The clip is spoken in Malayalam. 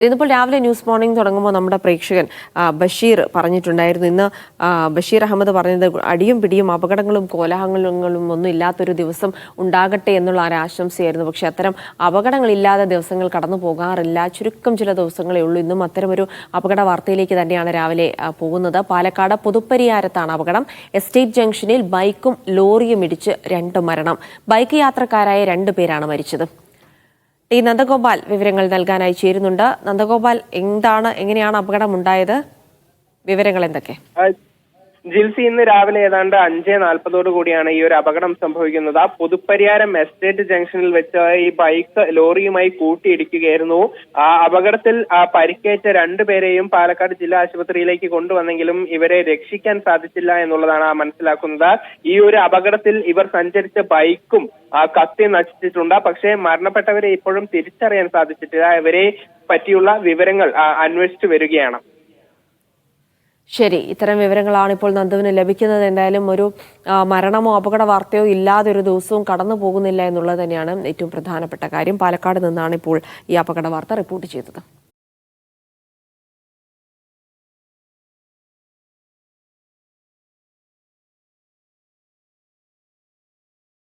ഇന്നിപ്പോൾ രാവിലെ ന്യൂസ് മോർണിംഗ് തുടങ്ങുമ്പോൾ നമ്മുടെ പ്രേക്ഷകൻ ബഷീർ പറഞ്ഞിട്ടുണ്ടായിരുന്നു. ഇന്ന് ബഷീർ അഹമ്മദ് പറഞ്ഞത് അടിയും പിടിയും അപകടങ്ങളും കോലാഹലങ്ങളും ഒന്നും ഇല്ലാത്തൊരു ദിവസം ഉണ്ടാകട്ടെ എന്നുള്ള ഒരു ആശംസയായിരുന്നു. പക്ഷെ അത്തരം അപകടങ്ങളില്ലാതെ ദിവസങ്ങൾ കടന്നു പോകാറില്ല. ചുരുക്കം ചില ദിവസങ്ങളേ ഉള്ളൂ. ഇന്നും അത്തരമൊരു അപകട വാർത്തയിലേക്ക് തന്നെയാണ് രാവിലെ പോകുന്നത്. പാലക്കാട് പുതുപ്പരിയാരത്താണ് അപകടം. എസ്റ്റേറ്റ് ജംഗ്ഷനിൽ ബൈക്കും ലോറിയും ഇടിച്ച് 2 മരണം. ബൈക്ക് യാത്രക്കാരായ 2 പേരാണ് മരിച്ചത്. നന്ദഗോപാൽ വിവരങ്ങൾ നൽകാനായി ചേരുന്നുണ്ട്. നന്ദഗോപാൽ, എങ്ങനെയാണ് അപകടമുണ്ടായത്? വിവരങ്ങൾ എന്തൊക്കെ? ജിൽസി, ഇന്ന് രാവിലെ ഏതാണ്ട് 5:40 കൂടിയാണ് ഈ ഒരു അപകടം സംഭവിക്കുന്നത്. പുതുപ്പരിയാരം എസ്റ്റേറ്റ് ജംഗ്ഷനിൽ വെച്ച് ഈ ബൈക്ക് ലോറിയുമായി കൂട്ടിയിടിക്കുകയായിരുന്നു. അപകടത്തിൽ പരിക്കേറ്റ 2 പേരെയും പാലക്കാട് ജില്ലാ ആശുപത്രിയിലേക്ക് കൊണ്ടുവന്നെങ്കിലും ഇവരെ രക്ഷിക്കാൻ സാധിച്ചില്ല എന്നുള്ളതാണ് മനസ്സിലാക്കുന്നത്. ഈ ഒരു അപകടത്തിൽ ഇവർ സഞ്ചരിച്ച ബൈക്കും കത്തി നശിച്ചിട്ടുണ്ട്. പക്ഷേ മരണപ്പെട്ടവരെ ഇപ്പോഴും തിരിച്ചറിയാൻ സാധിച്ചിട്ടില്ല. ഇവരെ പറ്റിയുള്ള വിവരങ്ങൾ അന്വേഷിച്ചു വരികയാണ്. ശരി, ഇത്തരം വിവരങ്ങളാണ് ഇപ്പോൾ നന്ദുവിന് ലഭിക്കുന്നത്. എന്തായാലും ഒരു മരണമോ അപകട വാർത്തയോ ഇല്ലാതെ ഒരു ദിവസവും കടന്നു പോകുന്നില്ല എന്നുള്ളത് തന്നെയാണ് ഏറ്റവും പ്രധാനപ്പെട്ട കാര്യം. പാലക്കാട് നിന്നാണ് ഇപ്പോൾ ഈ അപകട വാർത്ത റിപ്പോർട്ട് ചെയ്തത്.